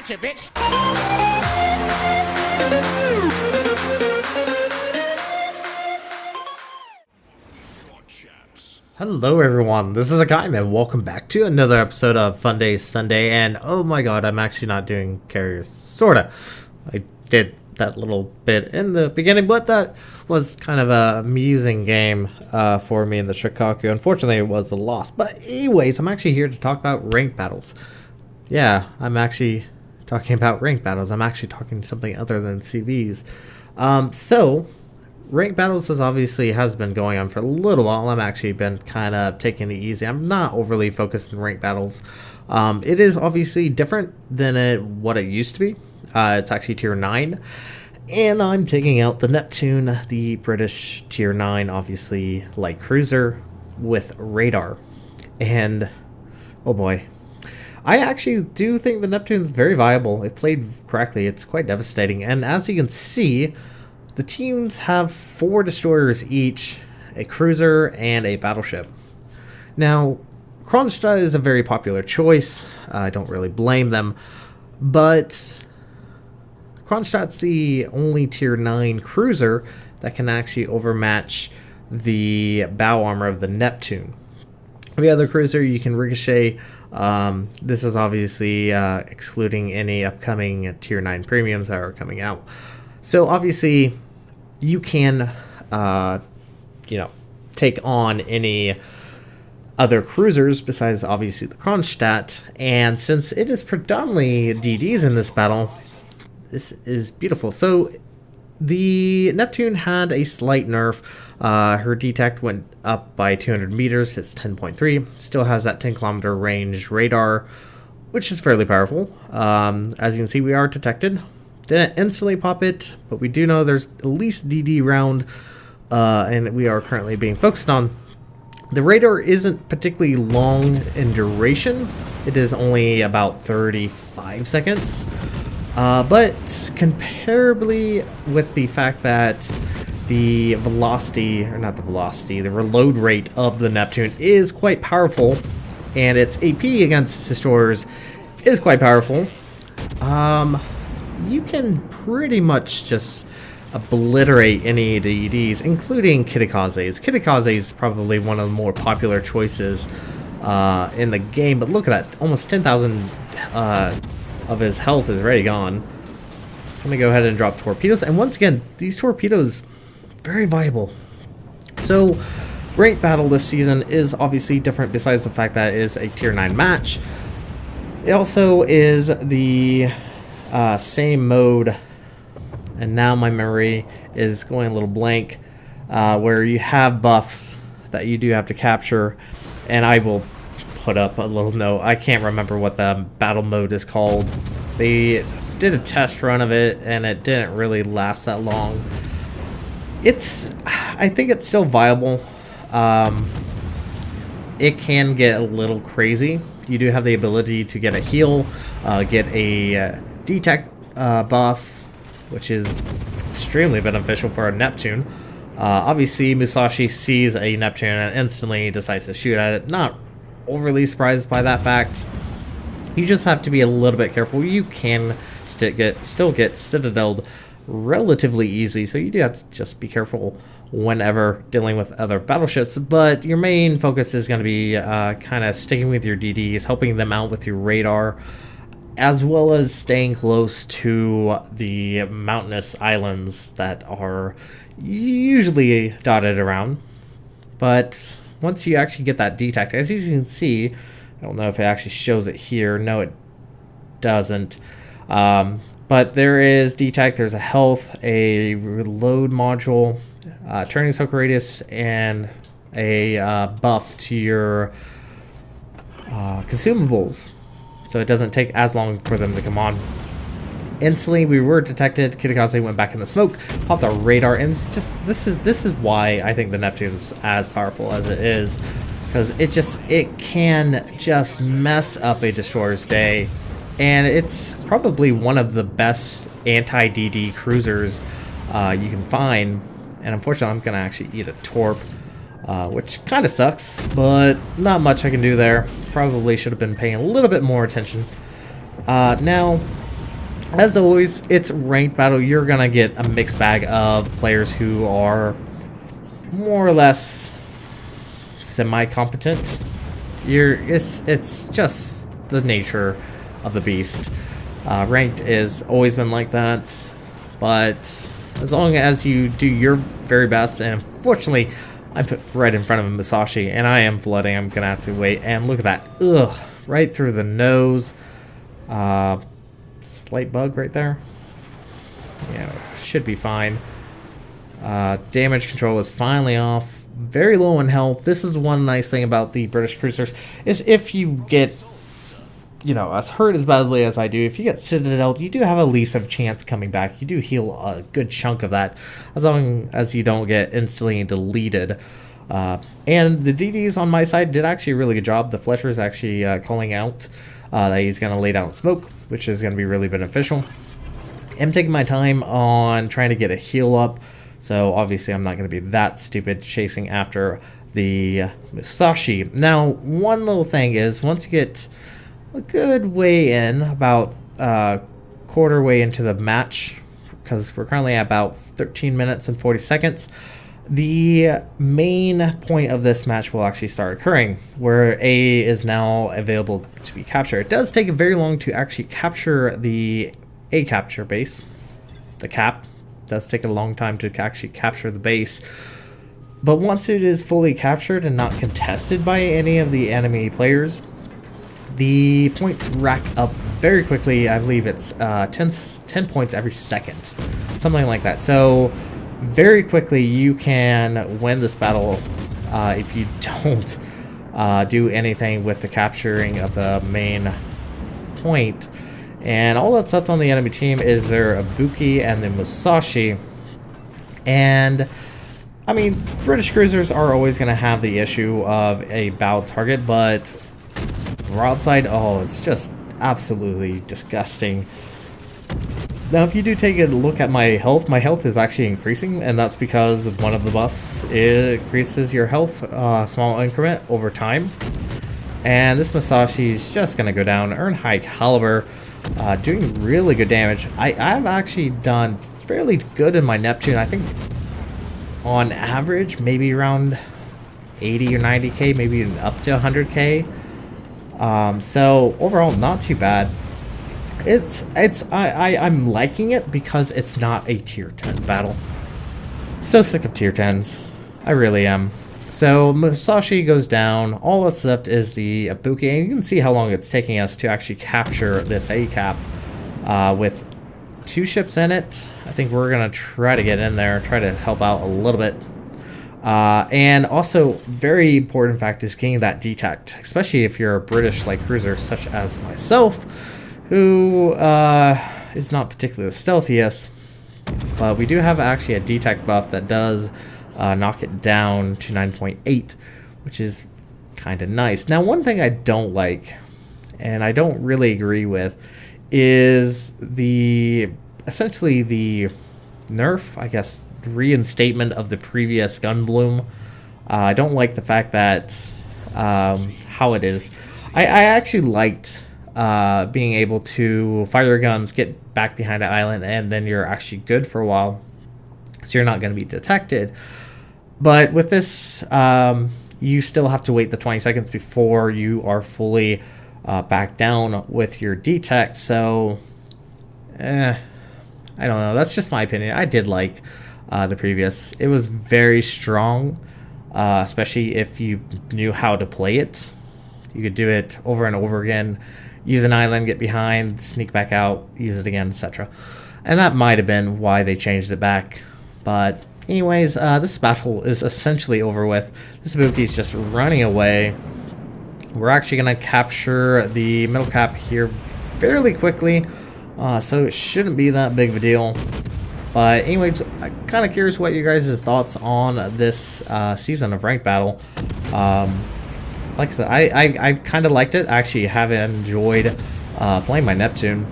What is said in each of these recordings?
Gotcha, bitch. Hello everyone, this is Hakaym and welcome back to another episode of Funday Sunday. And oh my god, I'm actually not doing carriers, sorta. I did that little bit in the beginning, but that was kind of a amusing game for me in the Shikaku. Unfortunately, it was a loss. But anyways, I'm actually here to talk about rank battles. Yeah, I'm actually talking about rank battles. I'm actually talking something other than CVs. So rank battles has been going on for a little while. I've actually been kind of taking it easy. I'm not overly focused in rank battles. It is obviously different than what it used to be. It's actually tier 9. And I'm taking out the Neptune, the British tier 9, obviously light cruiser with radar. And oh boy. I actually do think the Neptune's very viable. It played correctly. It's quite devastating. And as you can see, the teams have 4 destroyers each, a cruiser, and a battleship. Now, Kronstadt is a very popular choice. I don't really blame them. But Kronstadt's the only tier 9 cruiser that can actually overmatch the bow armor of the Neptune. Every other cruiser you can ricochet. This is obviously excluding any upcoming tier 9 premiums that are coming out. So obviously you can, take on any other cruisers besides obviously the Kronstadt. And since it is predominantly DDs in this battle, this is beautiful. So the Neptune had a slight nerf. Her detect went up by 200 meters. It's 10.3. Still has that 10-kilometer range radar, which is fairly powerful. As you can see, we are detected. Didn't instantly pop it, but we do know there's at least DD round, and we are currently being focused on. The radar isn't particularly long in duration. It is only about 35 seconds. But comparably with the fact that the reload rate of the Neptune is quite powerful, and its AP against destroyers is quite powerful, you can pretty much just obliterate any DDs, including Kitakaze's. Kitakaze is probably one of the more popular choices in the game, but look at that, almost 10,000 of his health is already gone. I'm gonna go ahead and drop torpedoes, and once again, these torpedoes, very viable. So, rank battle this season is obviously different besides the fact that it is a tier 9 match. It also is the same mode, and now my memory is going a little blank, where you have buffs that you do have to capture, and I will put up a little note. I can't remember what the battle mode is called. They did a test run of it, and it didn't really last that long. I think it's still viable. It can get a little crazy. You do have the ability to get a heal, get a detect buff, which is extremely beneficial for a Neptune. Obviously, Musashi sees a Neptune and instantly decides to shoot at it. Not overly surprised by that fact. You just have to be a little bit careful. You can still get citadeled relatively easy, so you do have to just be careful whenever dealing with other battleships. But your main focus is going to be kind of sticking with your DDs, helping them out with your radar, as well as staying close to the mountainous islands that are usually dotted around. But once you actually get that detect, as you can see, I don't know if it actually shows it here. No, it doesn't. But there is detect, there's a health, a reload module, turning circle radius, and a buff to your consumables. So it doesn't take as long for them to come on. Instantly, we were detected. Kitakaze went back in the smoke, popped our radar, and it's just this is why I think the Neptune's as powerful as it is, because it can just mess up a destroyer's day, and it's probably one of the best anti-DD cruisers you can find. And unfortunately, I'm gonna actually eat a torp, which kind of sucks, but not much I can do there. Probably should have been paying a little bit more attention. Now, As always, it's ranked battle. You're gonna get a mixed bag of players who are more or less semi-competent. It's just the nature of the beast. Ranked has always been like that, but as long as you do your very best, and unfortunately, I'm put right in front of a Musashi, and I am flooding. I'm gonna have to wait, and look at that. Ugh, right through the nose. Slight bug right there. Yeah, should be fine. Damage control is finally off. Very low in health. This is one nice thing about the British cruisers, is if you get, as hurt as badly as I do, if you get citadel, you do have at least a chance coming back. You do heal a good chunk of that, as long as you don't get instantly deleted. And the DDs on my side did actually a really good job. The Fletcher is actually calling out that he's going to lay down smoke, which is going to be really beneficial. I'm taking my time on trying to get a heal up, so obviously I'm not going to be that stupid chasing after the Musashi. Now, one little thing is, once you get a good way in, about quarter way into the match, because we're currently at about 13 minutes and 40 seconds, the main point of this match will actually start occurring, where A is now available to be captured. It does take very long to actually capture the A capture base. The cap does take a long time to actually capture the base. But once it is fully captured and not contested by any of the enemy players, the points rack up very quickly. I believe it's 10 points every second, something like that. So very quickly you can win this battle if you don't do anything with the capturing of the main point. And all that's left on the enemy team is their Ibuki and the Musashi. And I mean, British cruisers are always going to have the issue of a bow target, but broadside, oh, it's just absolutely disgusting. Now, if you do take a look at my health is actually increasing, and that's because one of the buffs increases your health small increment over time. And this Musashi is just going to go down, earn high caliber, doing really good damage. I've actually done fairly good in my Neptune. I think on average, maybe around 80 or 90k, maybe even up to 100k. So overall, not too bad. I'm liking it because it's not a tier 10 battle. I'm so sick of tier 10s. I really am. So Musashi goes down. All that's left is the Ibuki, and you can see how long it's taking us to actually capture this A-cap with 2 ships in it. I think we're gonna try to get in there, try to help out a little bit. And also, very important fact is getting that detect, especially if you're a British like cruiser such as myself, who is not particularly the stealthiest. But we do have actually a detect buff that does knock it down to 9.8, which is kind of nice. Now, one thing I don't like, and I don't really agree with, is essentially the nerf, I guess, the reinstatement of the previous gun bloom. I don't like the fact that how it is. I actually liked being able to fire your guns, get back behind an island, and then you're actually good for a while, so you're not going to be detected. But with this, you still have to wait the 20 seconds before you are fully back down with your detect. So, I don't know. That's just my opinion. I did like the previous. It was very strong, especially if you knew how to play it. You could do it over and over again. Use an island, get behind, sneak back out, use it again, etc. And that might have been why they changed it back. But anyways, this battle is essentially over with. This Ibuki's just running away. We're actually going to capture the middle cap here fairly quickly. So it shouldn't be that big of a deal. But anyways, I'm kind of curious what you guys' thoughts on this season of Ranked Battle. Like I said, I kind of liked it. I actually have enjoyed playing my Neptune.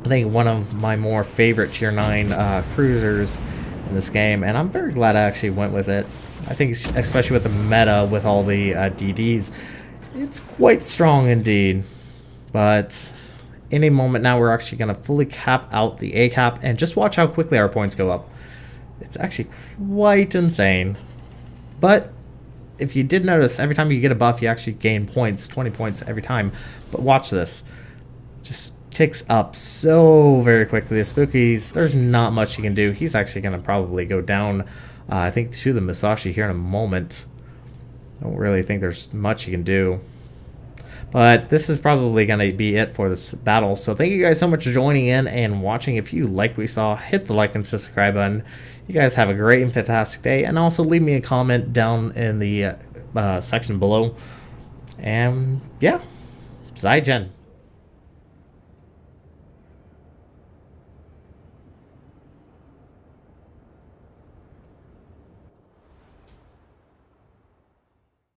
I think one of my more favorite tier 9 cruisers in this game, and I'm very glad I actually went with it. I think especially with the meta with all the DDs, it's quite strong indeed. But any moment now, we're actually going to fully cap out the A cap, and just watch how quickly our points go up. It's actually quite insane. But if you did notice, every time you get a buff, you actually gain points, 20 points every time. But watch this. Just ticks up so very quickly. The Spookies, there's not much you can do. He's actually going to probably go down, I think, to the Musashi here in a moment. I don't really think there's much you can do. But this is probably going to be it for this battle. So thank you guys so much for joining in and watching. If you like what we saw, hit the like and subscribe button. You guys have a great and fantastic day. And also leave me a comment down in the section below. And yeah, Zai Jen.